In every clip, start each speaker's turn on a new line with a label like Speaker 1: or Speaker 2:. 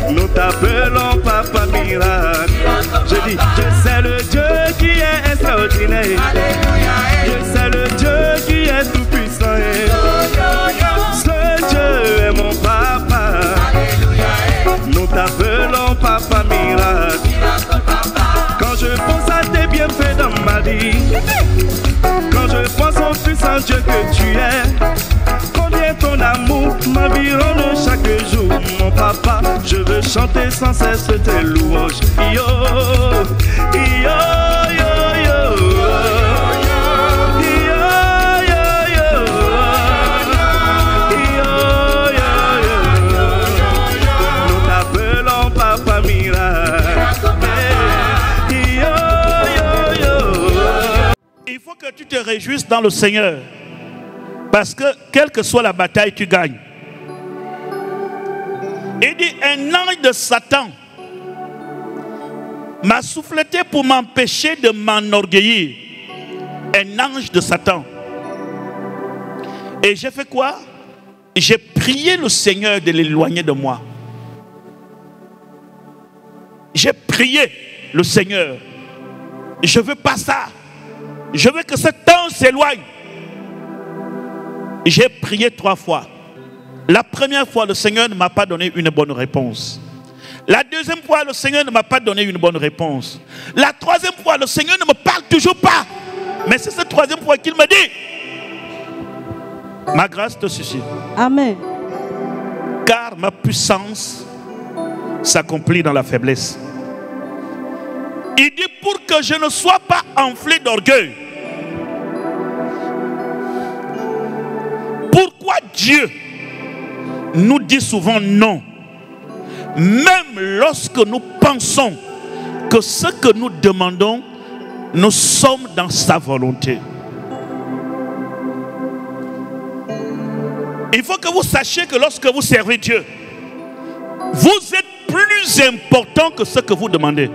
Speaker 1: Nous t'appelons Papa Miracle. Je dis, je sais le Dieu qui est extraordinaire. Je sais le Dieu qui est tout puissant. Ce Dieu est mon Papa. Nous t'appelons Papa Miracle. Quand je pense à tes bienfaits dans ma vie, quand je pense au puissant Dieu que tu es, combien ton amour m'environne chaque jour, mon papa. Je veux chanter sans cesse tes louanges. Yo, yo, yo, yo. Nous t'appelons Papa Miracle.
Speaker 2: Il faut que tu te réjouisses dans le Seigneur. Parce que quelle que soit la bataille, tu gagnes. Il dit, un ange de Satan m'a souffleté pour m'empêcher de m'enorgueillir. Un ange de Satan. Et j'ai fait quoi? J'ai prié le Seigneur de l'éloigner de moi. J'ai prié le Seigneur. Je ne veux pas ça. Je veux que cet ange s'éloigne. J'ai prié 3 fois. La première fois, le Seigneur ne m'a pas donné une bonne réponse. La deuxième fois, le Seigneur ne m'a pas donné une bonne réponse. La troisième fois, le Seigneur ne me parle toujours pas. Mais c'est cette troisième fois qu'il me dit, ma grâce te suffit.
Speaker 3: Amen.
Speaker 2: Car ma puissance s'accomplit dans la faiblesse. Il dit pour que je ne sois pas enflé d'orgueil. Pourquoi Dieu nous dit souvent non, même lorsque nous pensons que ce que nous demandons, nous sommes dans sa volonté? Il faut que vous sachiez que lorsque vous servez Dieu, vous êtes plus important que ce que vous demandez.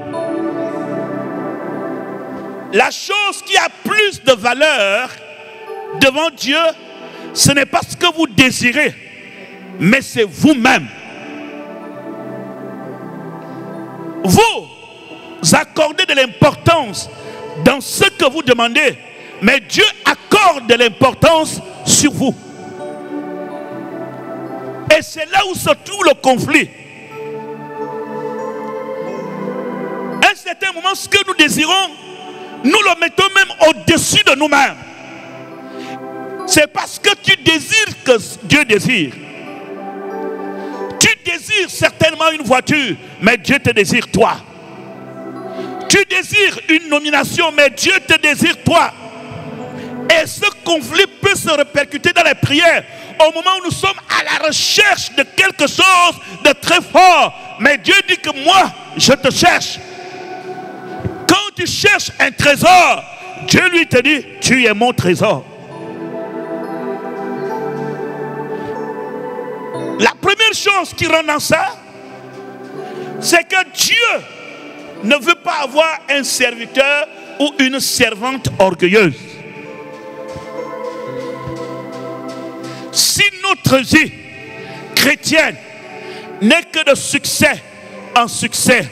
Speaker 2: La chose qui a plus de valeur devant Dieu, ce n'est pas ce que vous désirez, mais c'est vous-même. Vous accordez de l'importance dans ce que vous demandez, mais Dieu accorde de l'importance sur vous. Et c'est là où se trouve le conflit. À un certain moment, ce que nous désirons, nous le mettons même au-dessus de nous-mêmes. C'est parce que tu désires que Dieu désire. Tu désires certainement une voiture, mais Dieu te désire toi. Tu désires une nomination, mais Dieu te désire toi. Et ce conflit peut se répercuter dans les prières au moment où nous sommes à la recherche de quelque chose de très fort. Mais Dieu dit que moi, je te cherche. Quand tu cherches un trésor, Dieu lui te dit, tu es mon trésor. La première chose qui rend dans ça, c'est que Dieu ne veut pas avoir un serviteur ou une servante orgueilleuse. Si notre vie chrétienne n'est que de succès en succès,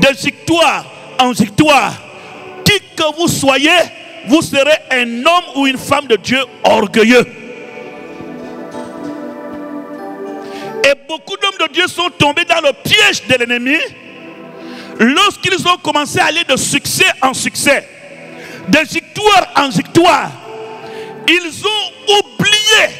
Speaker 2: de victoire en victoire, qui que vous soyez, vous serez un homme ou une femme de Dieu orgueilleux. Et beaucoup d'hommes de Dieu sont tombés dans le piège de l'ennemi lorsqu'ils ont commencé à aller de succès en succès, de victoire en victoire. Ils ont oublié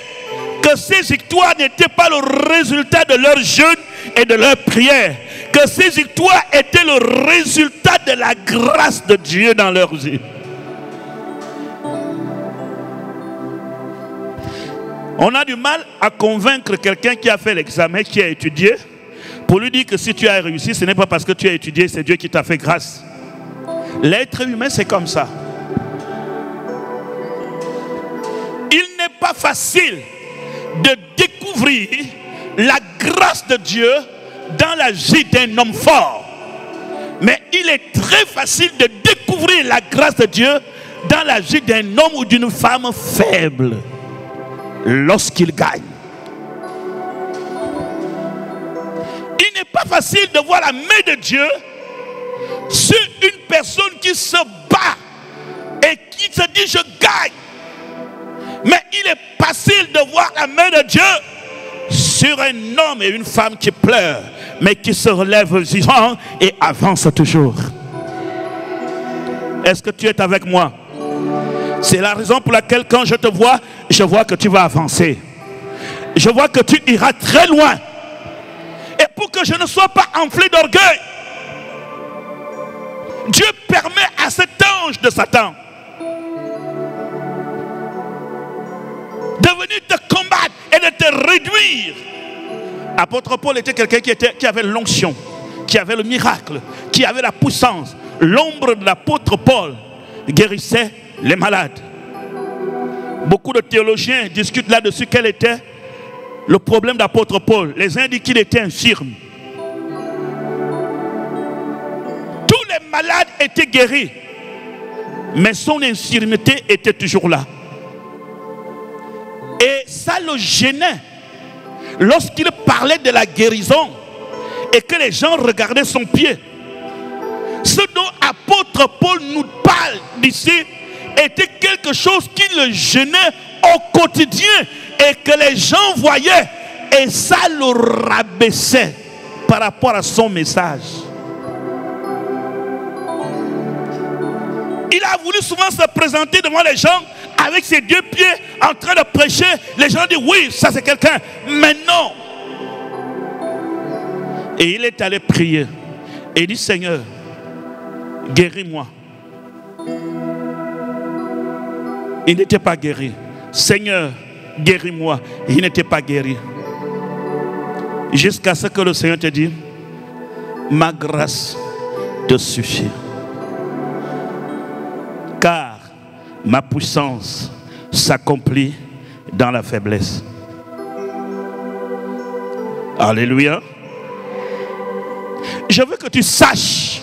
Speaker 2: que ces victoires n'étaient pas le résultat de leur jeûne et de leur prière, que ces victoires étaient le résultat de la grâce de Dieu dans leur vie. On a du mal à convaincre quelqu'un qui a fait l'examen, qui a étudié, pour lui dire que si tu as réussi, ce n'est pas parce que tu as étudié, c'est Dieu qui t'a fait grâce. L'être humain, c'est comme ça. Il n'est pas facile de découvrir la grâce de Dieu dans la vie d'un homme fort. Mais il est très facile de découvrir la grâce de Dieu dans la vie d'un homme ou d'une femme faible lorsqu'il gagne. pas facile de voir la main de Dieu sur une personne qui se bat et qui se dit je gagne. Mais il est facile de voir la main de Dieu sur un homme et une femme qui pleurent, mais qui se relèvent vivants et avancent toujours. Est-ce que tu es avec moi? C'est la raison pour laquelle quand je te vois, je vois que tu vas avancer. Je vois que tu iras très loin. Et pour que je ne sois pas enflé d'orgueil, Dieu permet à cet ange de Satan de venir te combattre et de te réduire. Apôtre Paul était quelqu'un qui avait l'onction, qui avait le miracle, qui avait la puissance. L'ombre de l'apôtre Paul guérissait les malades. Beaucoup de théologiens discutent là-dessus quel était le problème d'apôtre Paul. Les uns disent qu'il était infirme. Tous les malades étaient guéris, mais son infirmité était toujours là. Et ça le gênait. Lorsqu'il parlait de la guérison et que les gens regardaient son pied, ce dont apôtre Paul nous parle d'ici était quelque chose qui le gênait au quotidien et que les gens voyaient et ça le rabaissait par rapport à son message. Il a voulu souvent se présenter devant les gens avec ses deux pieds en train de prêcher. Les gens disent oui, ça c'est quelqu'un, mais non. Et il est allé prier et il dit Seigneur, guéris-moi. Il n'était pas guéri. Seigneur, guéris-moi. Il n'était pas guéri. Jusqu'à ce que le Seigneur te dise, ma grâce te suffit. Car ma puissance s'accomplit dans la faiblesse. Alléluia. Je veux que tu saches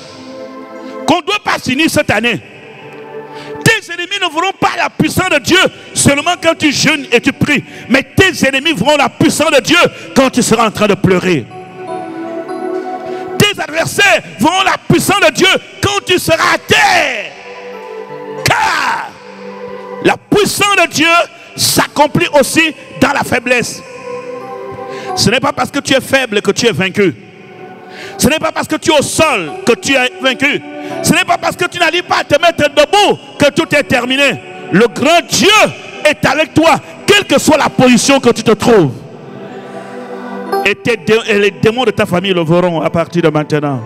Speaker 2: qu'on ne doit pas finir cette année. Tes ennemis ne verront pas la puissance de Dieu seulement quand tu jeûnes et tu pries. Mais tes ennemis verront la puissance de Dieu quand tu seras en train de pleurer. Tes adversaires verront la puissance de Dieu quand tu seras à terre. Car la puissance de Dieu s'accomplit aussi dans la faiblesse. Ce n'est pas parce que tu es faible que tu es vaincu. Ce n'est pas parce que tu es au sol que tu es vaincu. Ce n'est pas parce que tu n'arrives pas à te mettre debout que tout est terminé. Le grand Dieu est avec toi, quelle que soit la position que tu te trouves. Et les démons de ta famille le verront à partir de maintenant.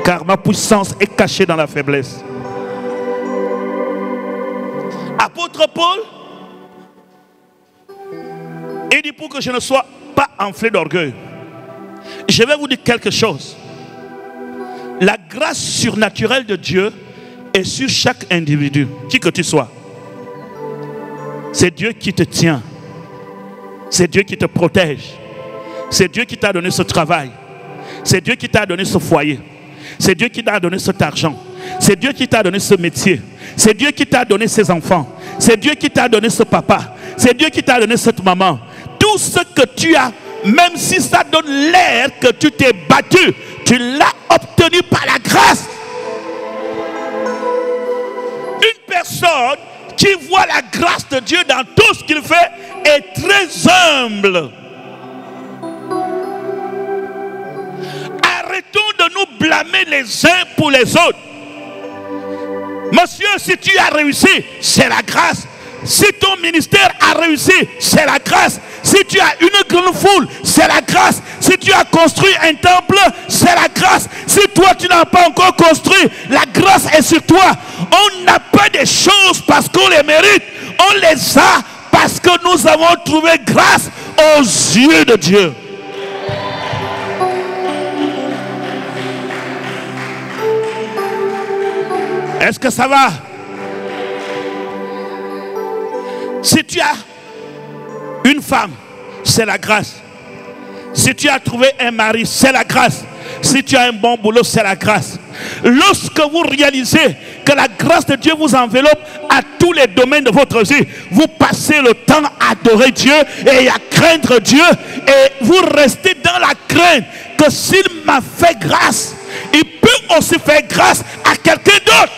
Speaker 2: Car ma puissance est cachée dans la faiblesse. Apôtre Paul, il dit pour que je ne sois pas enflé d'orgueil. Je vais vous dire quelque chose. La grâce surnaturelle de Dieu est sur chaque individu, qui que tu sois. C'est Dieu qui te tient. C'est Dieu qui te protège. C'est Dieu qui t'a donné ce travail. C'est Dieu qui t'a donné ce foyer. C'est Dieu qui t'a donné cet argent. C'est Dieu qui t'a donné ce métier. C'est Dieu qui t'a donné ces enfants. C'est Dieu qui t'a donné ce papa. C'est Dieu qui t'a donné cette maman. Tout ce que tu as, même si ça donne l'air que tu t'es battu, tu l'as obtenu par la grâce. Une personne qui voit la grâce de Dieu dans tout ce qu'il fait est très humble. Arrêtons de nous blâmer les uns pour les autres. Monsieur, si tu as réussi, c'est la grâce. Si ton ministère a réussi, c'est la grâce. Si tu as une grande foule, c'est la grâce. Si tu as construit un temple, c'est la grâce. Si toi tu n'as pas encore construit, la grâce est sur toi. On n'a pas des choses parce qu'on les mérite. On les a parce que nous avons trouvé grâce aux yeux de Dieu. Est-ce que ça va? Si tu as une femme, c'est la grâce. Si tu as trouvé un mari, c'est la grâce. Si tu as un bon boulot, c'est la grâce. Lorsque vous réalisez que la grâce de Dieu vous enveloppe à tous les domaines de votre vie, vous passez le temps à adorer Dieu et à craindre Dieu et vous restez dans la crainte. que s'il m'a fait grâce, il peut aussi faire grâce à quelqu'un d'autre.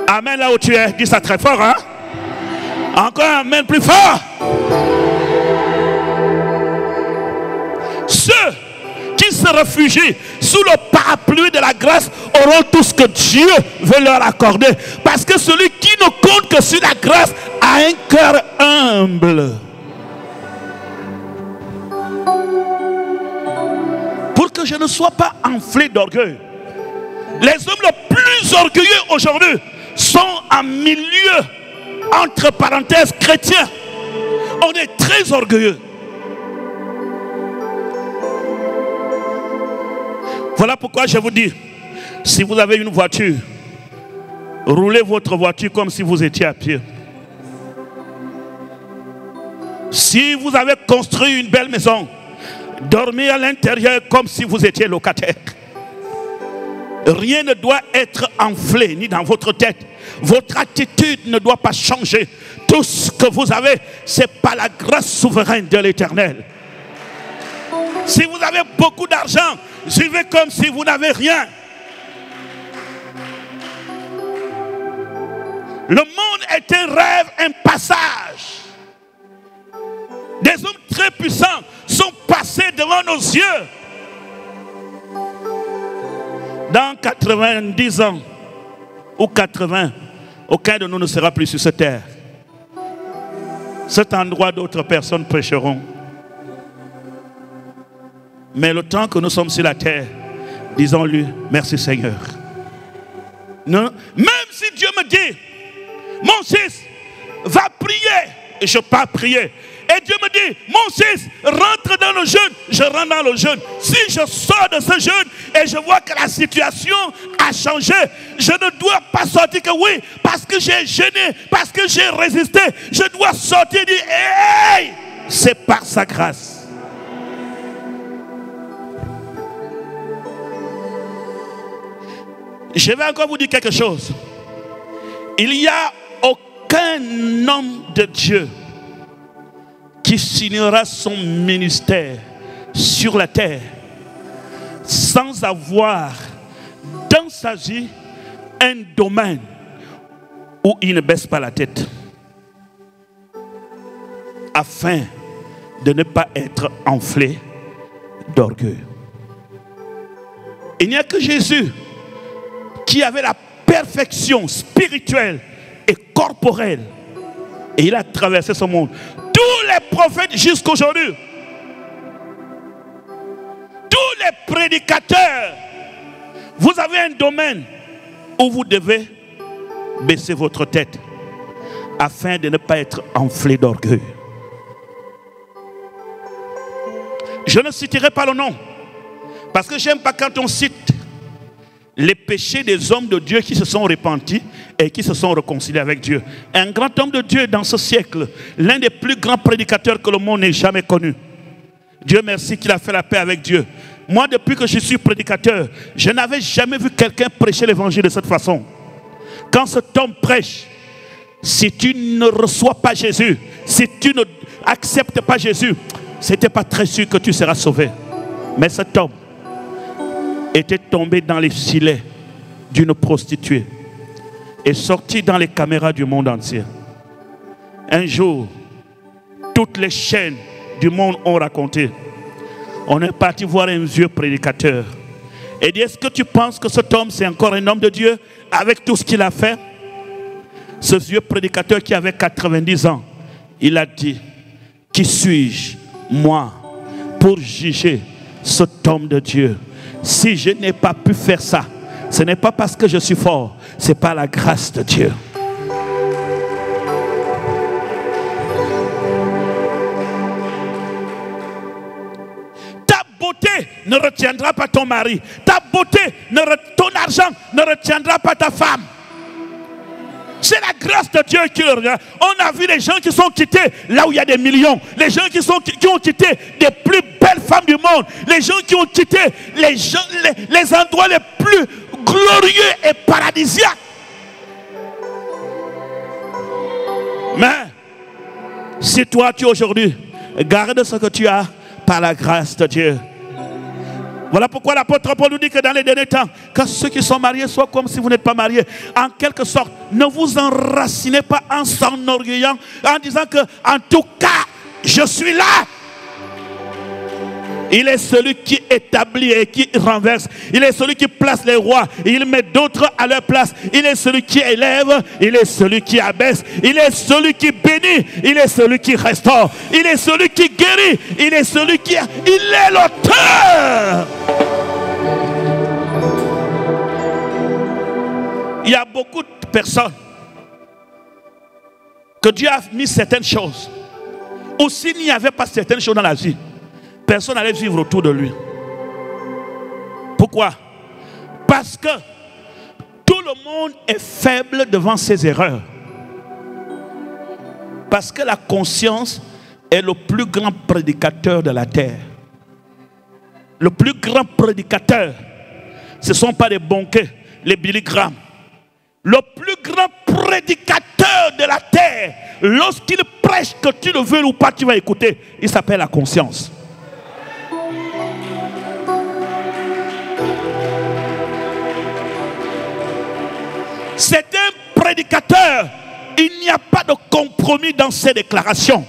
Speaker 2: Amen là où tu es, dis ça très fort, hein? Encore un amen plus fort. Ceux qui se réfugient sous le parapluie de la grâce auront tout ce que Dieu veut leur accorder. Parce que celui qui ne compte que sur la grâce a un cœur humble. Pour que je ne sois pas enflé d'orgueil. Les hommes les plus orgueilleux aujourd'hui sont en milieu, entre parenthèses, chrétiens. On est très orgueilleux. Voilà pourquoi je vous dis, si vous avez une voiture, roulez votre voiture comme si vous étiez à pied. Si vous avez construit une belle maison, dormez à l'intérieur comme si vous étiez locataire. Rien ne doit être enflé, ni dans votre tête. Votre attitude ne doit pas changer. Tout ce que vous avez, c'est par la grâce souveraine de l'Éternel. Si vous avez beaucoup d'argent, vivez comme si vous n'avez rien. Le monde est un rêve, un passage. Des hommes très puissants sont passés devant nos yeux. Dans 90 ans ou 80, aucun de nous ne sera plus sur cette terre. Cet endroit, d'autres personnes prêcheront. Mais le temps que nous sommes sur la terre, disons-lui, merci Seigneur. Non, même si Dieu me dit, mon fils, va prier, et je pars prier. Et Dieu me dit, mon fils, rentre dans le jeûne, je rentre dans le jeûne. Si je sors de ce jeûne et je vois que la situation a changé, je ne dois pas sortir que oui, parce que j'ai jeûné, parce que j'ai résisté. Je dois sortir et dire, hey, c'est par sa grâce. Je vais encore vous dire quelque chose. Il n'y a aucun homme de Dieu qui signera son ministère sur la terre sans avoir dans sa vie un domaine où il ne baisse pas la tête afin de ne pas être enflé d'orgueil. Il n'y a que Jésus qui avait la perfection spirituelle et corporelle. Et il a traversé ce monde. Tous les prophètes jusqu'à aujourd'hui, tous les prédicateurs, vous avez un domaine où vous devez baisser votre tête afin de ne pas être enflé d'orgueil. Je ne citerai pas le nom parce que j'aime pas quand on cite les péchés des hommes de Dieu qui se sont repentis et qui se sont réconciliés avec Dieu. Un grand homme de Dieu dans ce siècle, l'un des plus grands prédicateurs que le monde n'ait jamais connu. Dieu merci qu'il a fait la paix avec Dieu. Moi, depuis que je suis prédicateur, je n'avais jamais vu quelqu'un prêcher l'évangile de cette façon. Quand cet homme prêche, si tu ne reçois pas Jésus, si tu ne acceptes pas Jésus, c'était pas très sûr que tu seras sauvé. Mais cet homme était tombé dans les filets d'une prostituée et sorti dans les caméras du monde entier. Un jour, toutes les chaînes du monde ont raconté. On est parti voir un vieux prédicateur et dit, est-ce que tu penses que cet homme c'est encore un homme de Dieu avec tout ce qu'il a fait? Ce vieux prédicateur qui avait 90 ans, il a dit, qui suis-je, moi, pour juger cet homme de Dieu? Si je n'ai pas pu faire ça, ce n'est pas parce que je suis fort, c'est par la grâce de Dieu. Ta beauté ne retiendra pas ton mari. Ta beauté, ton argent ne retiendra pas ta femme. C'est la grâce de Dieu qui le regarde. On a vu les gens qui sont quittés là où il y a des millions. Les gens qui ont quitté des plus belles femmes du monde. Les gens qui ont quitté les endroits les plus glorieux et paradisiaques. Mais si toi tu aujourd'hui Garde ce que tu as par la grâce de Dieu. Voilà pourquoi l'apôtre Paul nous dit que dans les derniers temps, que ceux qui sont mariés soient comme si vous n'êtes pas mariés. En quelque sorte, ne vous enracinez pas en s'enorgueillant, en disant que, en tout cas, je suis là. Il est celui qui établit et qui renverse. Il est celui qui place les rois et il met d'autres à leur place. Il est celui qui élève, il est celui qui abaisse. Il est celui qui bénit, il est celui qui restaure. Il est celui qui guérit, il est celui qui... Il est l'auteur. Il y a beaucoup de personnes que Dieu a mis certaines choses. Ou s'il n'y avait pas certaines choses dans la vie, personne n'allait vivre autour de lui. Pourquoi? Parce que tout le monde est faible devant ses erreurs. Parce que la conscience est le plus grand prédicateur de la terre. Le plus grand prédicateur, ce ne sont pas les banquets, les Billy Graham. Le plus grand prédicateur de la terre, lorsqu'il prêche, que tu le veux ou pas, tu vas écouter. Il s'appelle la conscience. C'est un prédicateur. Il n'y a pas de compromis dans ses déclarations.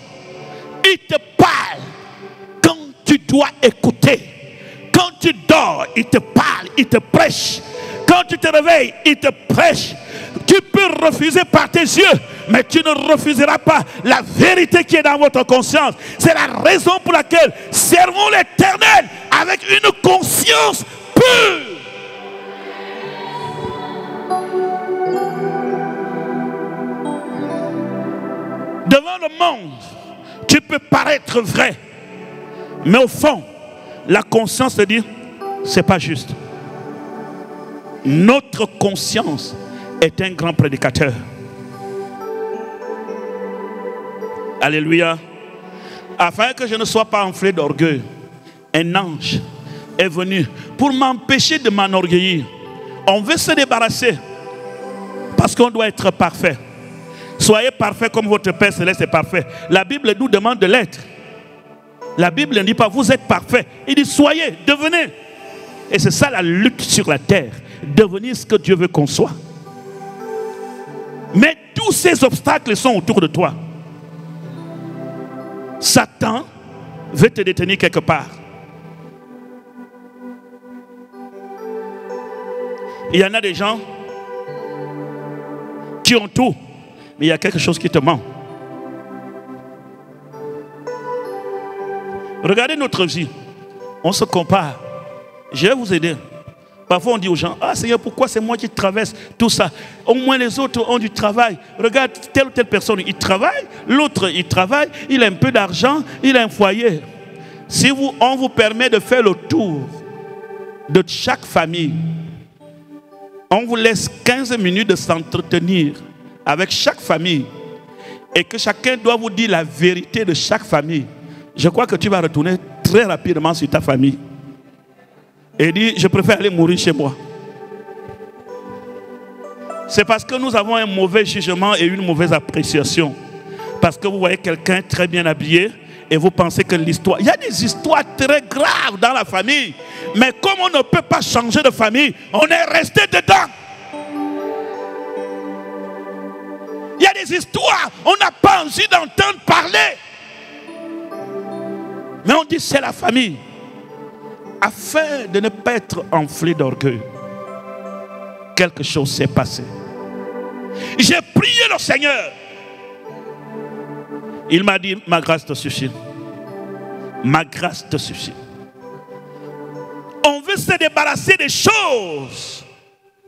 Speaker 2: Il te parle quand tu dois écouter. Quand tu dors, il te parle, il te prêche. Quand tu te réveilles, il te prêche. Tu peux refuser par tes yeux, mais tu ne refuseras pas la vérité qui est dans votre conscience. C'est la raison pour laquelle servons l'Éternel avec une conscience pure. Devant le monde, tu peux paraître vrai, mais au fond, la conscience te dit, c'est pas juste. Notre conscience est un grand prédicateur. Alléluia. Afin que je ne sois pas enflé d'orgueil, un ange est venu pour m'empêcher de m'enorgueillir. On veut se débarrasser parce qu'on doit être parfait. Soyez parfait comme votre Père Céleste est parfait. La Bible nous demande de l'être. La Bible ne dit pas vous êtes parfait. Il dit soyez, devenez. Et c'est ça la lutte sur la terre. Devenir ce que Dieu veut qu'on soit. Mais tous ces obstacles sont autour de toi. Satan veut te détenir quelque part. Il y en a des gens qui ont tout, mais il y a quelque chose qui te manque. Regardez notre vie. On se compare. Je vais vous aider. Parfois on dit aux gens, ah Seigneur, pourquoi c'est moi qui traverse tout ça? Au moins les autres ont du travail. Regarde telle ou telle personne, il travaille. L'autre, il travaille. Il a un peu d'argent. Il a un foyer. Si on vous permet de faire le tour de chaque famille, on vous laisse 15 minutes de s'entretenir avec chaque famille et que chacun doit vous dire la vérité de chaque famille. Je crois que tu vas retourner très rapidement sur ta famille et dire, je préfère aller mourir chez moi. C'est parce que nous avons un mauvais jugement et une mauvaise appréciation. Parce que vous voyez quelqu'un très bien habillé et vous pensez que l'histoire... Il y a des histoires très graves dans la famille. Mais comme on ne peut pas changer de famille, on est resté dedans. Il y a des histoires, on n'a pas envie d'entendre parler. Mais on dit c'est la famille. Afin de ne pas être enflé d'orgueil, quelque chose s'est passé. J'ai prié le Seigneur. Il m'a dit, ma grâce te suffit. Ma grâce te suffit. On veut se débarrasser des choses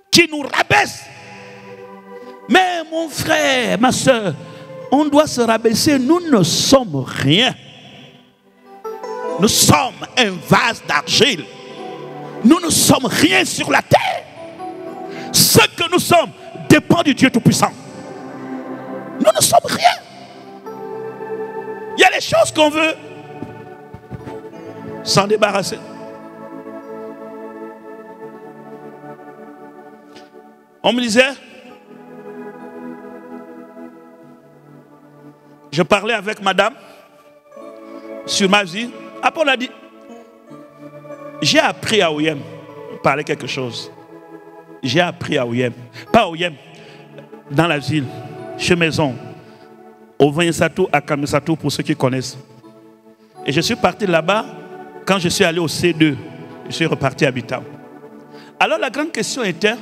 Speaker 2: qui nous rabaissent. Mais mon frère, ma soeur, on doit se rabaisser. Nous ne sommes rien. Nous sommes un vase d'argile. Nous ne sommes rien sur la terre. Ce que nous sommes dépend du Dieu Tout-Puissant. Nous ne sommes rien. Il y a des choses qu'on veut s'en débarrasser. On me disait, je parlais avec madame. sur ma vie. Après, on a dit, j'ai appris à Oyem parler quelque chose. J'ai appris à Oyem, pas à Oyem, dans la ville, chez Maison, au Vanyesatou, à Kamisatou, pour ceux qui connaissent. Et je suis parti là-bas, quand je suis allé au C2, je suis reparti à Bitam. Alors la grande question était,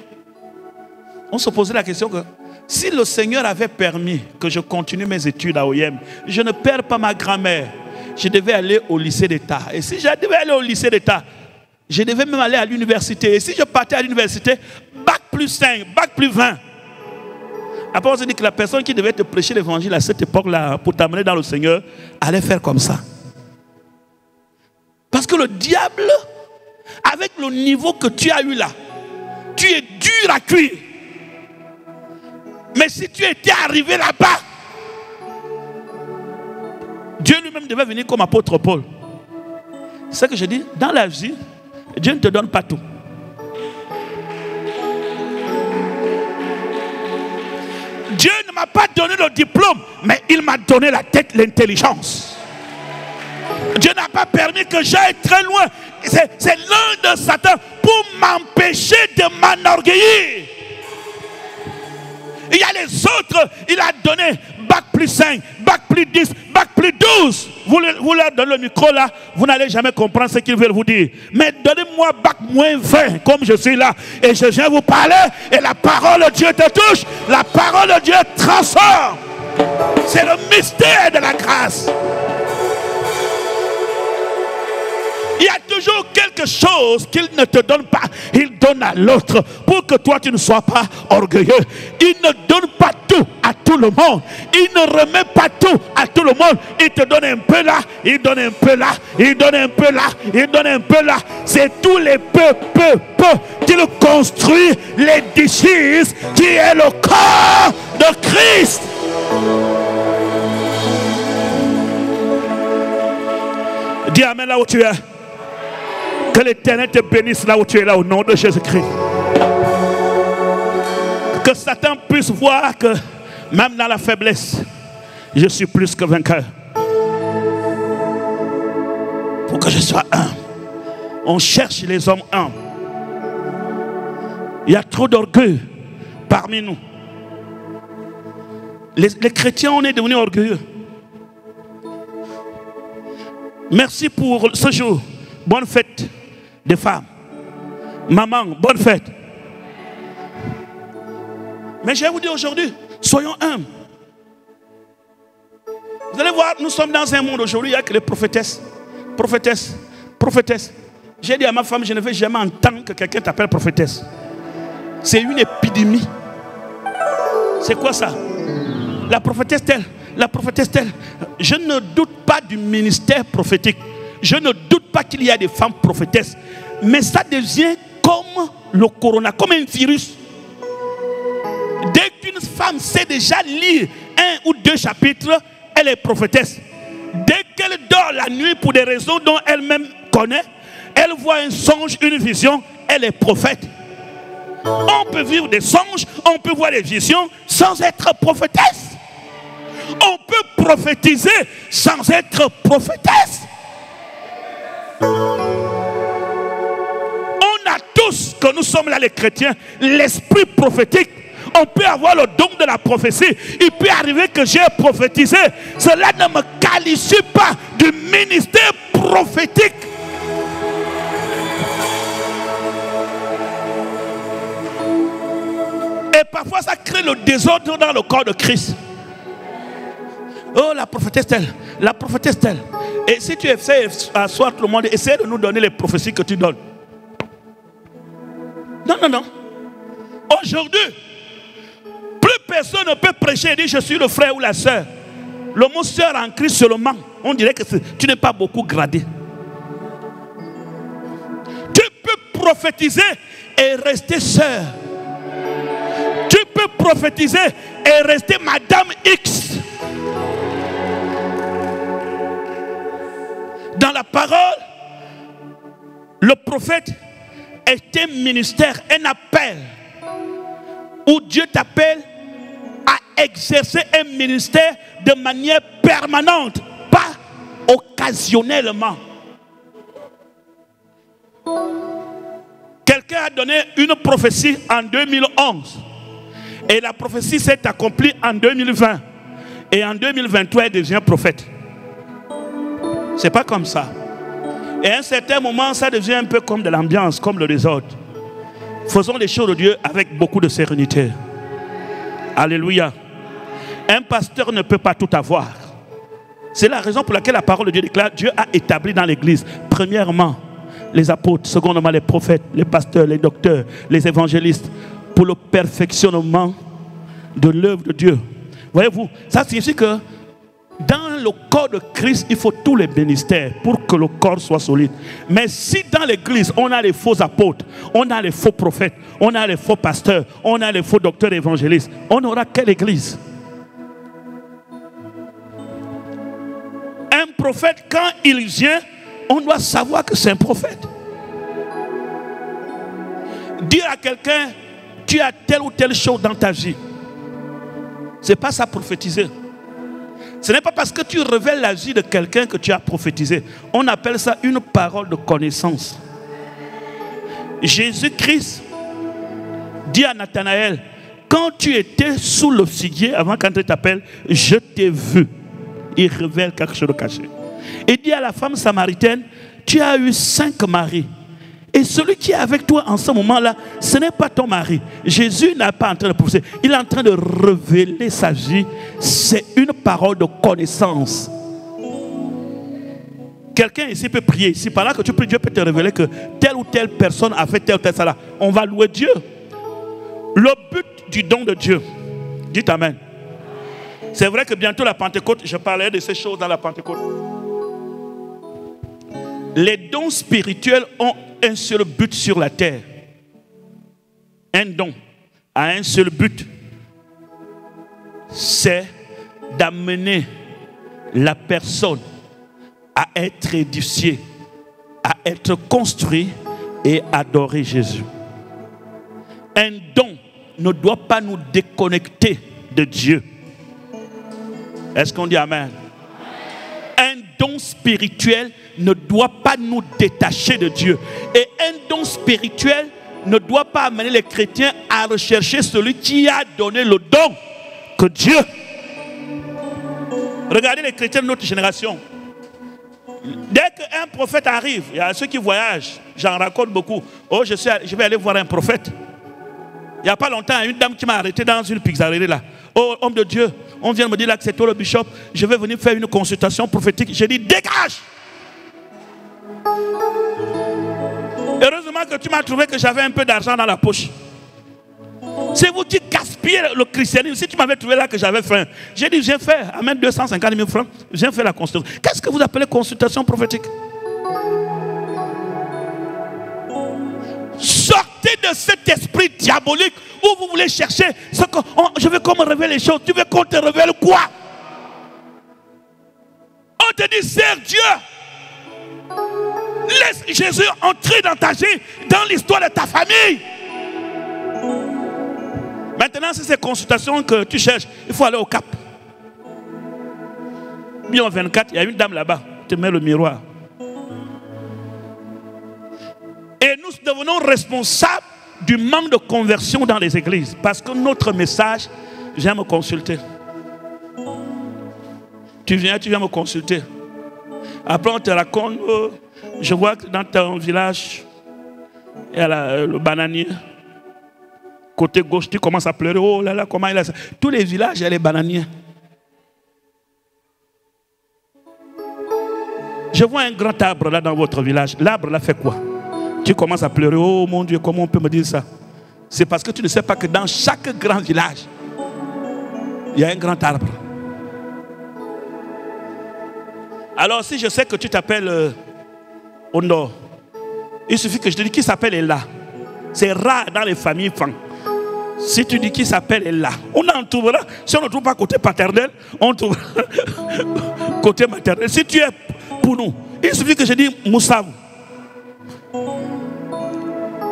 Speaker 2: on se posait la question que si le Seigneur avait permis que je continue mes études à Oyem, je ne perds pas ma grand-mère, je devais aller au lycée d'État. Et si je devais aller au lycée d'État, je devais même aller à l'université. Et si je partais à l'université, bac plus 5, bac plus 20. Après, on s'est dit que la personne qui devait te prêcher l'évangile à cette époque-là, pour t'amener dans le Seigneur, allait faire comme ça. Parce que le diable, avec le niveau que tu as eu là, tu es dur à cuire. Mais si tu étais arrivé là-bas, Dieu lui-même devait venir comme apôtre Paul. C'est ce que je dis, dans la vie, Dieu ne te donne pas tout. Dieu ne m'a pas donné le diplôme, mais il m'a donné la tête, l'intelligence. Dieu n'a pas permis que j'aille très loin. C'est l'un de Satan pour m'empêcher de m'enorgueillir. Il y a les autres, il a donné bac plus 5, bac plus 10, bac plus 12. Vous leur donnez le micro là, vous n'allez jamais comprendre ce qu'ils veulent vous dire. Mais donnez-moi bac moins 20, comme je suis là. Et je viens vous parler, et la parole de Dieu te touche. La parole de Dieu transforme. C'est le mystère de la grâce. Il y a toujours quelque chose qu'il ne te donne pas. Il donne à l'autre pour que toi tu ne sois pas orgueilleux. Il ne donne pas tout à tout le monde. Il ne remet pas tout à tout le monde. Il te donne un peu là, il donne un peu là, il donne un peu là, il donne un peu là. C'est tous les peu qu'il construit l'édifice qui est le corps de Christ. Dis amen là où tu es. Que l'Éternel te bénisse là où tu es, là, au nom de Jésus-Christ. Que Satan puisse voir que même dans la faiblesse, je suis plus que vainqueur. Pour que je sois humble. On cherche les hommes humbles. Il y a trop d'orgueil parmi nous. Les chrétiens, on est devenus orgueilleux. Merci pour ce jour. Bonne fête des femmes. Maman, bonne fête. Mais je vais vous dire aujourd'hui, soyons humbles. Vous allez voir, nous sommes dans un monde aujourd'hui, il n'y a que les prophétesses. Prophétesses, prophétesses. J'ai dit à ma femme, je ne vais jamais entendre que quelqu'un t'appelle prophétesse. C'est une épidémie. C'est quoi ça? La prophétesse telle, la prophétesse telle. Je ne doute pas du ministère prophétique. Je ne doute pas qu'il y a des femmes prophétesses. Mais ça devient comme le corona, comme un virus. Dès qu'une femme sait déjà lire 1 ou 2 chapitres, elle est prophétesse. Dès qu'elle dort la nuit pour des raisons dont elle-même connaît, elle voit un songe, une vision, elle est prophète. On peut vivre des songes, on peut voir des visions sans être prophétesse. On peut prophétiser sans être prophétesse. On a tous, que nous sommes là les chrétiens, l'esprit prophétique. On peut avoir le don de la prophétie. Il peut arriver que j'ai prophétisé. Cela ne me qualifie pas du ministère prophétique. Et parfois ça crée le désordre dans le corps de Christ. Oh, la prophétesse telle, la prophétesse telle. Et si tu essaies d'asseoir tout le monde, essaie de nous donner les prophéties que tu donnes. Non, non, non. Aujourd'hui, plus personne ne peut prêcher et dire je suis le frère ou la soeur. Le mot soeur en Christ seulement, on dirait que tu n'es pas beaucoup gradé. Tu peux prophétiser et rester soeur. Tu peux prophétiser et rester Madame X. Dans la parole, le prophète est un ministère, un appel, où Dieu t'appelle à exercer un ministère de manière permanente, pas occasionnellement. Quelqu'un a donné une prophétie en 2011 et la prophétie s'est accomplie en 2020 et en 2023 elle devient prophète. C'est pas comme ça. Et à un certain moment ça devient un peu comme de l'ambiance, comme le désordre. Faisons les choses de Dieu avec beaucoup de sérénité. Alléluia. Un pasteur ne peut pas tout avoir. C'est la raison pour laquelle la parole de Dieu déclare: Dieu a établi dans l'église, premièrement, les apôtres, secondement, les prophètes, les pasteurs, les docteurs, les évangélistes, pour le perfectionnement de l'œuvre de Dieu. Voyez-vous, ça signifie que dans le corps de Christ, il faut tous les ministères pour que le corps soit solide. Mais si dans l'église, on a les faux apôtres, on a les faux prophètes, on a les faux pasteurs, on a les faux docteurs et évangélistes, on n'aura quelle église? Un prophète, quand il vient, on doit savoir que c'est un prophète. Dire à quelqu'un: tu as telle ou telle chose dans ta vie, c'est pas ça prophétiser. Ce n'est pas parce que tu révèles la vie de quelqu'un que tu as prophétisé. On appelle ça une parole de connaissance. Jésus-Christ dit à Nathanaël: quand tu étais sous le figuier, avant qu'André t'appelle, je t'ai vu. Il révèle quelque chose de caché. Il dit à la femme samaritaine: tu as eu 5 maris. Et celui qui est avec toi en ce moment-là, ce n'est pas ton mari. Jésus n'est pas en train de prophétiser. Il est en train de révéler sa vie. C'est une parole de connaissance. Quelqu'un ici peut prier. Si par là que tu pries, Dieu peut te révéler que telle ou telle personne a fait telle ou telle chose. On va louer Dieu. Le but du don de Dieu. Dites Amen. C'est vrai que bientôt la Pentecôte, je parlerai de ces choses dans la Pentecôte. Les dons spirituels ont un seul but sur la terre. Un don a un seul but. C'est d'amener la personne à être édifiée, à être construit et adorer Jésus. Un don ne doit pas nous déconnecter de Dieu. Est-ce qu'on dit Amen? Un don spirituel ne doit pas nous détacher de Dieu. Et un don spirituel ne doit pas amener les chrétiens à rechercher celui qui a donné le don que Dieu. Regardez les chrétiens de notre génération. Dès qu'un prophète arrive, il y a ceux qui voyagent, j'en raconte beaucoup. Oh, je vais aller voir un prophète. Il n'y a pas longtemps, une dame qui m'a arrêté dans une pizzeria là. Oh, homme de Dieu, on vient me dire là que c'est toi le bishop, je vais venir faire une consultation prophétique. J'ai dit, dégage! Heureusement que tu m'as trouvé que j'avais un peu d'argent dans la poche. C'est vous qui gaspillez le christianisme. Si tu m'avais trouvé là que j'avais faim, j'ai dit, viens faire, amène 250 000 francs, viens faire la consultation. Qu'est-ce que vous appelez consultation prophétique? Sortez de cet esprit diabolique où vous voulez chercher ce que je veux qu'on me révèle les choses. Tu veux qu'on te révèle quoi? On te dit, sers Dieu. Laisse Jésus entrer dans ta vie, dans l'histoire de ta famille. Maintenant, c'est ces consultations que tu cherches. Il faut aller au Cap. Bien 24, il y a une dame là-bas. Tu te mets le miroir. Et nous devenons responsables du manque de conversion dans les églises. Parce que notre message, viens me consulter. Tu viens me consulter. Après on te raconte, je vois que dans ton village, il y a le bananier. Côté gauche, tu commences à pleurer. Oh là là, comment il a ça? Tous les villages, il y a les bananiers. Je vois un grand arbre là dans votre village. L'arbre là fait quoi? Tu commences à pleurer. Oh mon Dieu, comment on peut me dire ça? C'est parce que tu ne sais pas que dans chaque grand village, il y a un grand arbre. Alors si je sais que tu t'appelles au nord, il suffit que je te dise qui s'appelle Ella. C'est rare dans les familles francs. Si tu dis qui s'appelle Ella, on en trouvera. Si on ne trouve pas côté paternel, on trouve côté maternel. Si tu es pour nous, il suffit que je dise Moussav.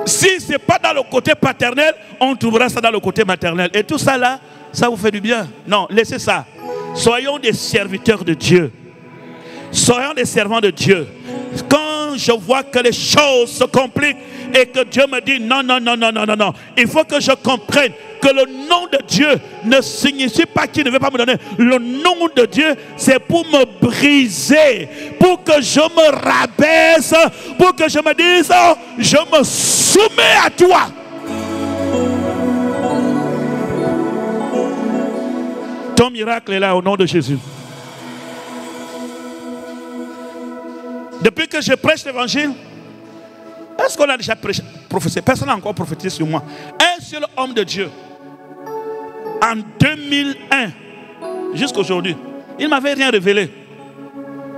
Speaker 2: Si ce n'est pas dans le côté paternel, on trouvera ça dans le côté maternel. Et tout ça là, ça vous fait du bien? Non, laissez ça. Soyons des serviteurs de Dieu. soyons des servants de Dieu. Quand je vois que les choses se compliquent et que Dieu me dit non, non, non, non, non, non, non, il faut que je comprenne que le nom de Dieu ne signifie pas qu'il ne veut pas me donner. Le nom de Dieu, c'est pour me briser, pour que je me rabaisse, pour que je me dise, oh, je me soumets à toi. Ton miracle est là au nom de Jésus. Depuis que je prêche l'évangile, est-ce qu'on a déjà prophétisé? Personne n'a encore prophétisé sur moi. Un seul homme de Dieu, en 2001, jusqu'à aujourd'hui, il ne m'avait rien révélé.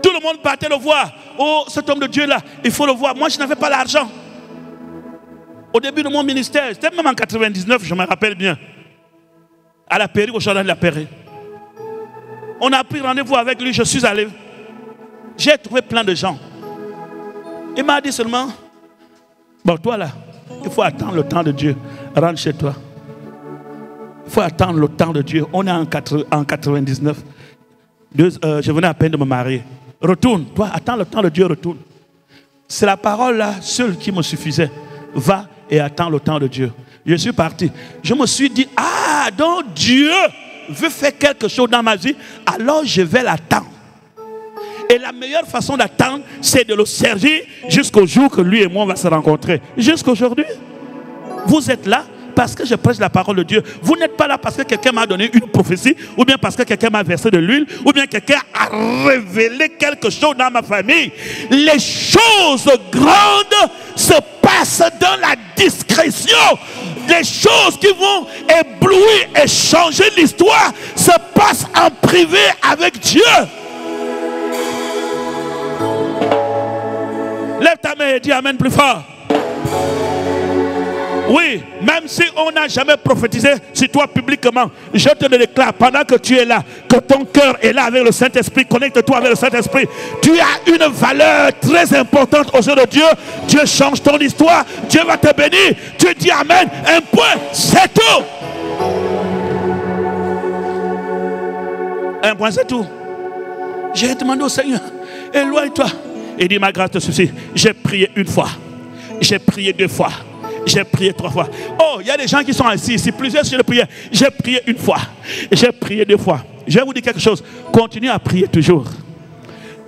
Speaker 2: Tout le monde partait le voir. Oh, cet homme de Dieu là, il faut le voir. Moi, je n'avais pas l'argent. Au début de mon ministère, c'était même en 99, je me rappelle bien. À la Pairie, au jardin de la Pairie. On a pris rendez-vous avec lui, je suis allé. J'ai trouvé plein de gens. Il m'a dit seulement, bon, toi là, il faut attendre le temps de Dieu. Rentre chez toi. Il faut attendre le temps de Dieu. On est en 99. Je venais à peine de me marier. Retourne, toi, attends le temps de Dieu, retourne. C'est la parole là, seule qui me suffisait. Va et attends le temps de Dieu. Je suis parti. Je me suis dit, ah, donc Dieu veut faire quelque chose dans ma vie, alors je vais l'attendre. Et la meilleure façon d'attendre, c'est de le servir jusqu'au jour que lui et moi on va se rencontrer. Jusqu'aujourd'hui, vous êtes là parce que je prêche la parole de Dieu. Vous n'êtes pas là parce que quelqu'un m'a donné une prophétie, ou bien parce que quelqu'un m'a versé de l'huile, ou bien quelqu'un a révélé quelque chose dans ma famille. Les choses grandes se passent dans la discrétion. Les choses qui vont éblouir et changer l'histoire se passent en privé avec Dieu. Lève ta main et dis amen plus fort. Oui, même si on n'a jamais prophétisé sur toi publiquement, je te le déclare, pendant que tu es là, que ton cœur est là avec le Saint-Esprit, connecte-toi avec le Saint-Esprit. Tu as une valeur très importante aux yeux de Dieu. Dieu change ton histoire, Dieu va te bénir. Tu dis amen, un point, c'est tout. Un point, c'est tout. J'ai demandé au Seigneur, éloigne-toi. Il dit, ma grâce te suffit. J'ai prié une fois, j'ai prié deux fois, j'ai prié trois fois. Oh, il y a des gens qui sont assis ici, plusieurs sur le prière. J'ai prié une fois, j'ai prié deux fois. Je vais vous dire quelque chose, continue à prier toujours.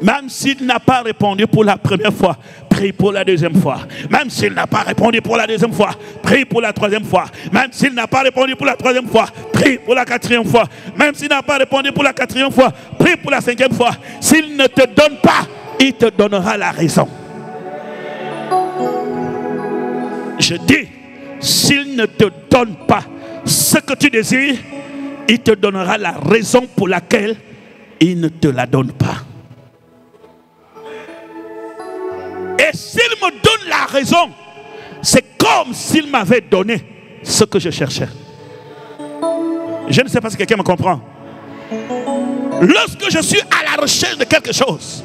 Speaker 2: Même s'il n'a pas répondu pour la première fois, prie pour la deuxième fois. Même s'il n'a pas répondu pour la deuxième fois, prie pour la troisième fois. Même s'il n'a pas répondu pour la troisième fois, prie pour la quatrième fois. Même s'il n'a pas répondu pour la quatrième fois, prie pour la cinquième fois. S'il ne te donne pas, il te donnera la raison. Je dis, s'il ne te donne pas ce que tu désires, il te donnera la raison pour laquelle il ne te la donne pas. Et s'il me donne la raison, c'est comme s'il m'avait donné ce que je cherchais. Je ne sais pas si quelqu'un me comprend. Lorsque je suis à la recherche de quelque chose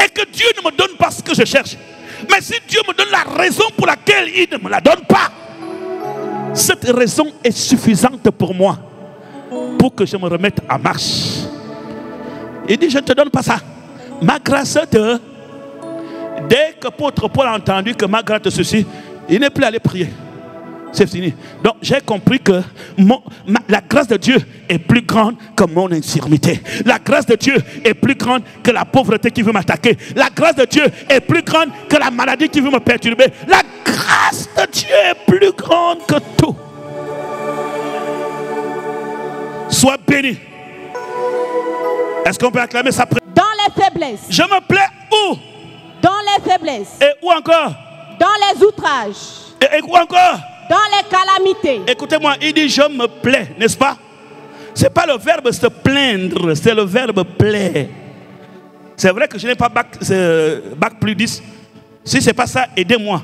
Speaker 2: et que Dieu ne me donne pas ce que je cherche, mais si Dieu me donne la raison pour laquelle il ne me la donne pas, cette raison est suffisante pour moi pour que je me remette en marche. Il dit, je ne te donne pas ça. Ma grâce te... Dès que l'apôtre Paul a entendu que ma grâce te suffit, il n'est plus allé prier. C'est fini. Donc j'ai compris que la grâce de Dieu est plus grande que mon infirmité. La grâce de Dieu est plus grande que la pauvreté qui veut m'attaquer. La grâce de Dieu est plus grande que la maladie qui veut me perturber. La grâce de Dieu est plus grande que tout. Sois béni. Est-ce qu'on peut acclamer sa prière?
Speaker 3: Dans les faiblesses.
Speaker 2: Je me plais où?
Speaker 3: Dans les faiblesses.
Speaker 2: Et où encore?
Speaker 3: Dans les outrages.
Speaker 2: Et où encore?
Speaker 3: Dans les calamités.
Speaker 2: Écoutez-moi, il dit je me plais, n'est-ce pas? Ce n'est pas le verbe se plaindre, c'est le verbe plaire. C'est vrai que je n'ai pas bac plus 10. Si ce n'est pas ça, aidez-moi.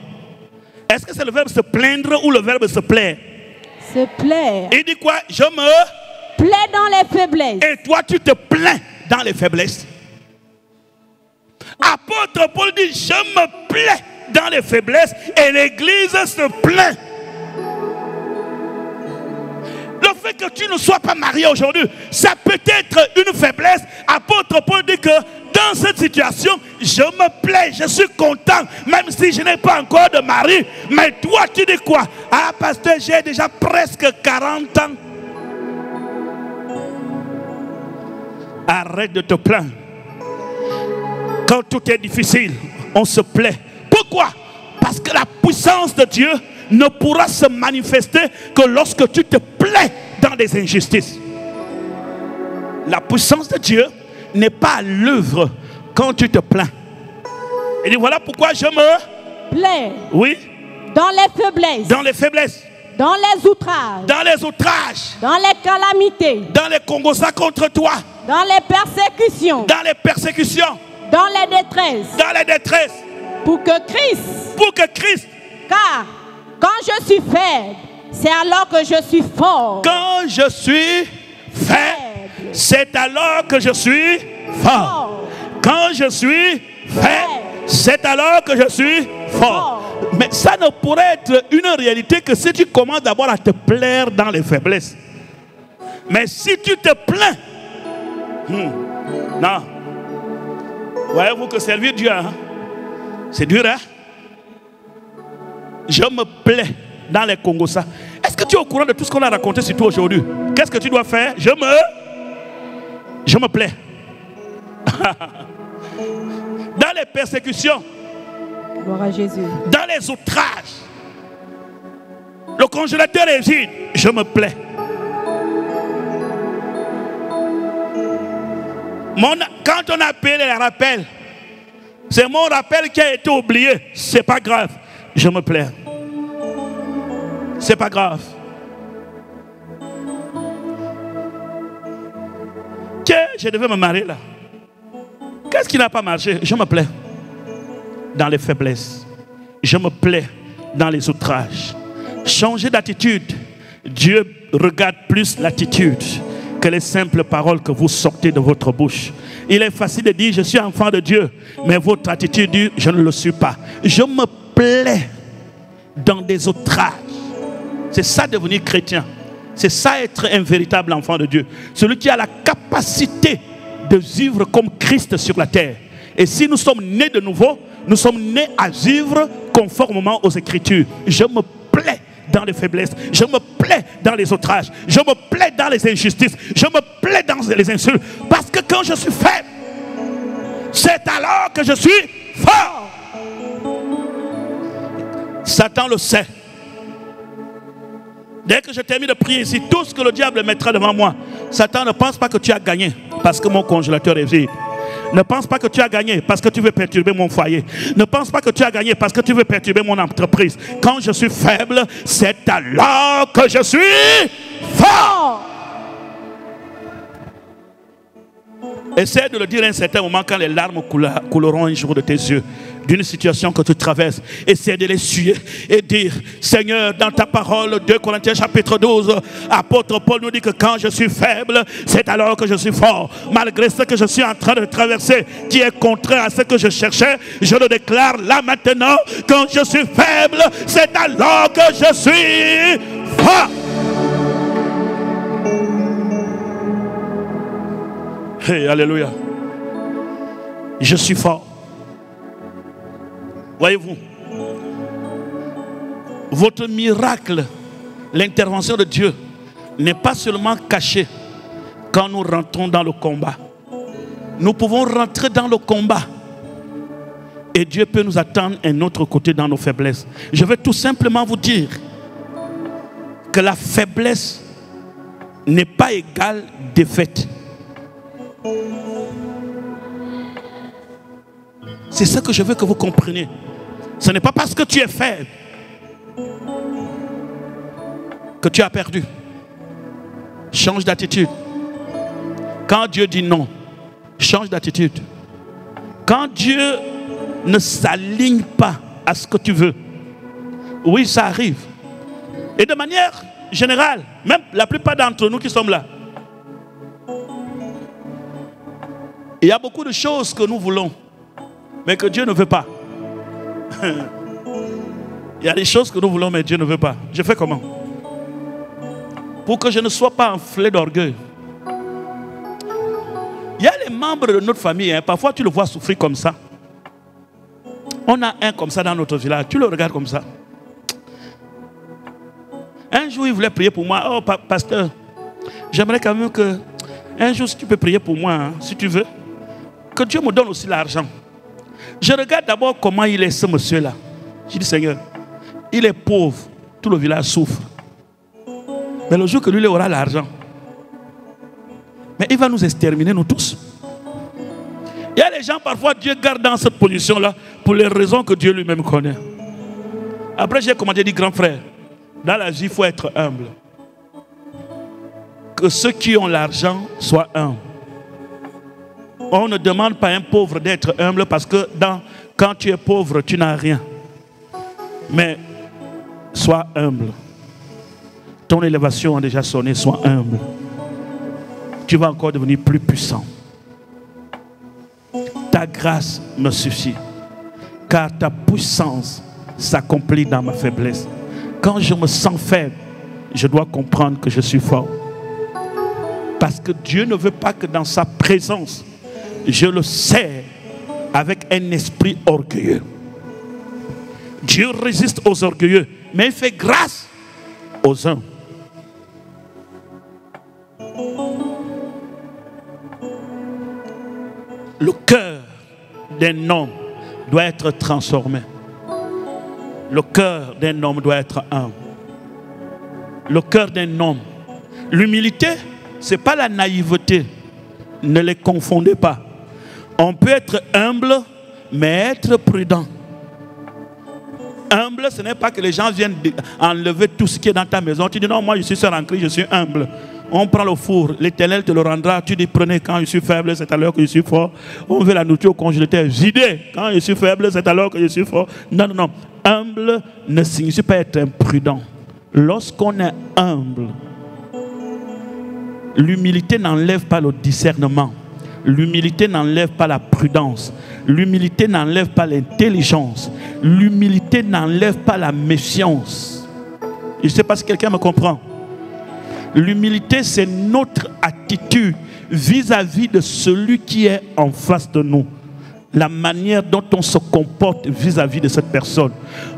Speaker 2: Est-ce que c'est le verbe se plaindre ou le verbe se plaire?
Speaker 3: Se plaire.
Speaker 2: Il dit quoi? Je me
Speaker 3: plais dans les faiblesses.
Speaker 2: Et toi, tu te plains dans les faiblesses. Apôtre Paul dit, je me plais dans les faiblesses et l'Église se plaint. Le fait que tu ne sois pas marié aujourd'hui, ça peut être une faiblesse. Apôtre Paul dit que dans cette situation, je me plais, je suis content, même si je n'ai pas encore de mari. Mais toi, tu dis quoi? Ah, pasteur, j'ai déjà presque 40 ans. Arrête de te plaindre. Quand tout est difficile, on se plaît. Pourquoi? Parce que la puissance de Dieu ne pourra se manifester que lorsque tu te plais dans des injustices. La puissance de Dieu n'est pas à l'œuvre quand tu te plains. Et dit voilà pourquoi je me
Speaker 3: plains.
Speaker 2: Oui.
Speaker 3: Dans les faiblesses.
Speaker 2: Dans les faiblesses.
Speaker 3: Dans les outrages.
Speaker 2: Dans les outrages.
Speaker 3: Dans les calamités.
Speaker 2: Dans les congossas contre toi.
Speaker 3: Dans les persécutions.
Speaker 2: Dans les persécutions.
Speaker 3: Dans les détresses.
Speaker 2: Dans les détresses.
Speaker 3: Pour que Christ.
Speaker 2: Pour que Christ.
Speaker 3: Car quand je suis faible, c'est alors que je suis fort.
Speaker 2: Quand je suis faible, c'est alors que je suis fort. Quand je suis faible, c'est alors que je suis fort. Mais ça ne pourrait être une réalité que si tu commences d'abord à te plaire dans les faiblesses. Mais si tu te plains, non. Voyez-vous que servir Dieu, hein? C'est dur, hein? Je me plais dans les congossas. Est-ce que tu es au courant de tout ce qu'on a raconté sur toi aujourd'hui? Qu'est-ce que tu dois faire? Je me plais. Dans les persécutions.
Speaker 3: Gloire à Jésus.
Speaker 2: Dans les outrages. Le congélateur est vide. Je me plais. Quand on appelle les rappels, c'est mon rappel qui a été oublié. C'est pas grave. Je me plais. C'est pas grave. Que je devais me marier là. Qu'est-ce qui n'a pas marché? Je me plais dans les faiblesses. Je me plais dans les outrages. Changer d'attitude. Dieu regarde plus l'attitude que les simples paroles que vous sortez de votre bouche. Il est facile de dire je suis enfant de Dieu, mais votre attitude dit je ne le suis pas. Je me plais dans des outrages. C'est ça devenir chrétien. C'est ça être un véritable enfant de Dieu. Celui qui a la capacité de vivre comme Christ sur la terre. Et si nous sommes nés de nouveau, nous sommes nés à vivre conformément aux Écritures. Je me plais dans les faiblesses. Je me plais dans les outrages. Je me plais dans les injustices. Je me plais dans les insultes. Parce que quand je suis faible, c'est alors que je suis fort. Satan le sait. Dès que je termine de prier ici, tout ce que le diable mettra devant moi, Satan ne pense pas que tu as gagné parce que mon congélateur est vide. Ne pense pas que tu as gagné parce que tu veux perturber mon foyer. Ne pense pas que tu as gagné parce que tu veux perturber mon entreprise. Quand je suis faible, c'est alors que je suis fort. Essaie de le dire à un certain moment quand les larmes couleront un jour de tes yeux d'une situation que tu traverses. Essaie de l'essuyer et dire Seigneur, dans ta parole, 2 Corinthiens chapitre 12, apôtre Paul nous dit que quand je suis faible, c'est alors que je suis fort. Malgré ce que je suis en train de traverser, qui est contraire à ce que je cherchais, je le déclare là maintenant. Quand je suis faible, c'est alors que je suis fort. Hey, alléluia. Je suis fort. Voyez-vous, votre miracle, l'intervention de Dieu, n'est pas seulement cachée quand nous rentrons dans le combat. Nous pouvons rentrer dans le combat et Dieu peut nous attendre un autre côté dans nos faiblesses. Je vais tout simplement vous dire que la faiblesse n'est pas égale défaite. C'est ce que je veux que vous compreniez. Ce n'est pas parce que tu es faible que tu as perdu. Change d'attitude. Quand Dieu dit non, change d'attitude. Quand Dieu ne s'aligne pas à ce que tu veux, oui, ça arrive. Et de manière générale, même la plupart d'entre nous qui sommes là, il y a beaucoup de choses que nous voulons, mais que Dieu ne veut pas. Il y a des choses que nous voulons, mais Dieu ne veut pas. Je fais comment? pour que je ne sois pas enflé d'orgueil. Il y a les membres de notre famille, hein, parfois tu le vois souffrir comme ça. On a un comme ça dans notre village, tu le regardes comme ça. Un jour, il voulait prier pour moi. Oh, pasteur, j'aimerais quand même que, un jour, si tu peux prier pour moi, hein, si tu veux, que Dieu me donne aussi l'argent. Je regarde d'abord comment il est, ce monsieur-là. Je dis, Seigneur, il est pauvre, tout le village souffre. Mais le jour que lui, il aura l'argent, mais il va nous exterminer, nous tous. Il y a des gens, parfois, Dieu garde dans cette position-là pour les raisons que Dieu lui-même connaît. Après, j'ai commandé, dit, grand frère, dans la vie, il faut être humble. Que ceux qui ont l'argent soient humbles. On ne demande pas à un pauvre d'être humble parce que quand tu es pauvre, tu n'as rien. Mais sois humble. Ton élévation a déjà sonné, sois humble. Tu vas encore devenir plus puissant. Ta grâce me suffit. Car ta puissance s'accomplit dans ma faiblesse. Quand je me sens faible, je dois comprendre que je suis fort. Parce que Dieu ne veut pas que dans sa présence, je le sers avec un esprit orgueilleux. Dieu résiste aux orgueilleux, mais il fait grâce aux uns. Le cœur d'un homme doit être transformé. Le cœur d'un homme doit être humble. Le cœur d'un homme. L'humilité, ce n'est pas la naïveté. Ne les confondez pas. On peut être humble, mais être prudent. Humble, ce n'est pas que les gens viennent enlever tout ce qui est dans ta maison. Tu dis non, moi je suis seul en Christ, je suis humble. On prend le four, l'Éternel te le rendra. Tu dis prenez quand je suis faible, c'est alors que je suis fort. On veut la nourriture au congélateur, videz. Quand je suis faible, c'est alors que je suis fort. Non, non, non. Humble ne signifie pas être imprudent. Lorsqu'on est humble, l'humilité n'enlève pas le discernement. L'humilité n'enlève pas la prudence. L'humilité n'enlève pas l'intelligence. L'humilité n'enlève pas la méfiance. Je ne sais pas si quelqu'un me comprend. L'humilité, c'est notre attitude vis-à-vis de celui qui est en face de nous. La manière dont on se comporte vis-à-vis de cette personne.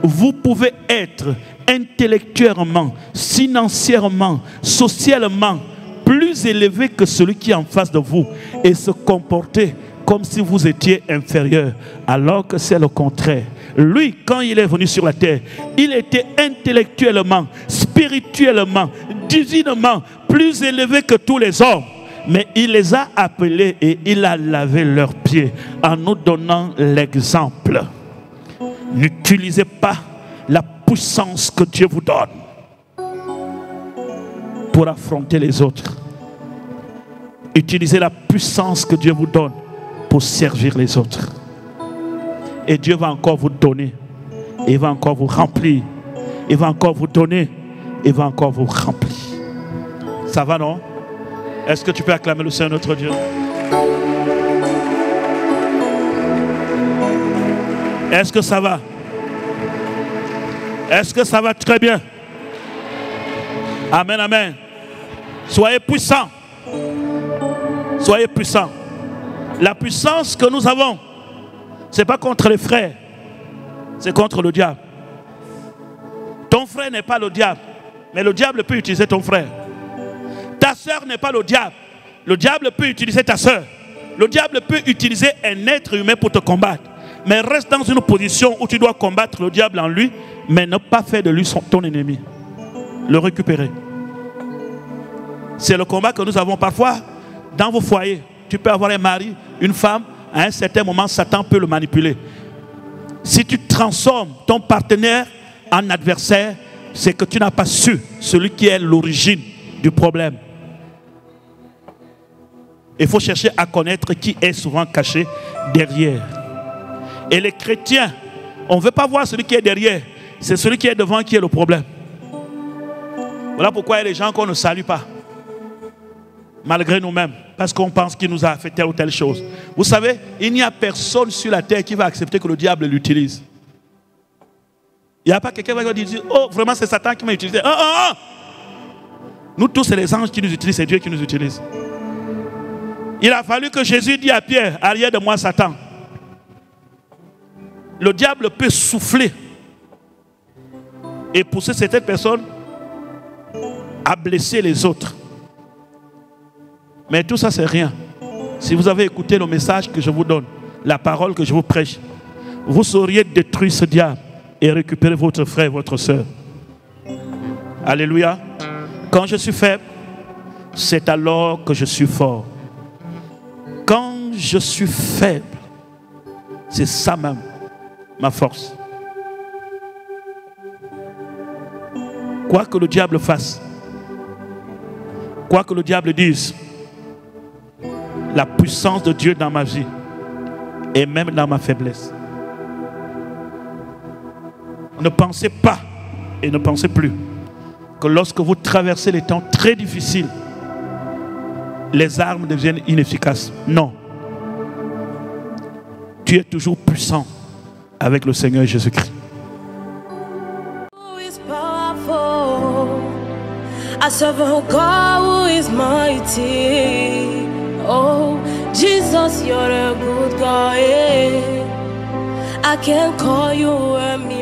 Speaker 2: Vous pouvez être intellectuellement, financièrement, socialement plus élevé que celui qui est en face de vous et se comporter comme si vous étiez inférieur, alors que c'est le contraire. Lui, quand il est venu sur la terre, il était intellectuellement, spirituellement, divinement plus élevé que tous les hommes. Mais il les a appelés et il a lavé leurs pieds en nous donnant l'exemple. N'utilisez pas la puissance que Dieu vous donne pour affronter les autres. Utilisez la puissance que Dieu vous donne pour servir les autres. Et Dieu va encore vous donner. Il va encore vous remplir. Il va encore vous donner. Il va encore vous remplir. Ça va, non? Est-ce que tu peux acclamer le Seigneur notre Dieu? Est-ce que ça va? Est-ce que ça va très bien? Amen, amen. Soyez puissants. Soyez puissants. La puissance que nous avons, ce n'est pas contre les frères, c'est contre le diable. Ton frère n'est pas le diable, mais le diable peut utiliser ton frère. Ta soeur n'est pas le diable peut utiliser ta soeur. Le diable peut utiliser un être humain pour te combattre. Mais reste dans une position où tu dois combattre le diable en lui, mais ne pas faire de lui ton ennemi. Le récupérer. C'est le combat que nous avons parfois dans vos foyers. Tu peux avoir un mari, une femme, à un certain moment, Satan peut le manipuler. Si tu transformes ton partenaire en adversaire, c'est que tu n'as pas su celui qui est l'origine du problème. Il faut chercher à connaître qui est souvent caché derrière. Et les chrétiens, on ne veut pas voir celui qui est derrière. C'est celui qui est devant qui est le problème. Voilà pourquoi il y a des gens qu'on ne salue pas. Malgré nous-mêmes. Parce qu'on pense qu'il nous a fait telle ou telle chose. Vous savez, il n'y a personne sur la terre qui va accepter que le diable l'utilise. Il n'y a pas quelqu'un qui va dire, oh, vraiment c'est Satan qui m'a utilisé. Nous tous, c'est les anges qui nous utilisent, c'est Dieu qui nous utilise. Il a fallu que Jésus dise à Pierre, arrière de moi Satan. Le diable peut souffler et pousser certaines personnes à blesser les autres. Mais tout ça, c'est rien. Si vous avez écouté le message que je vous donne, la parole que je vous prêche, vous sauriez détruire ce diable et récupérer votre frère, votre soeur. Alléluia. Quand je suis faible, c'est alors que je suis fort. Quand je suis faible, c'est ça même, ma force. Quoi que le diable fasse, quoi que le diable dise, la puissance de Dieu dans ma vie et même dans ma faiblesse. Ne pensez pas et ne pensez plus que lorsque vous traversez les temps très difficiles, les armes deviennent inefficaces. Non. Tu es toujours puissant avec le Seigneur Jésus-Christ.
Speaker 4: I serve a God who is mighty. Oh, Jesus, you're a good God. Yeah. I can call you a miracle.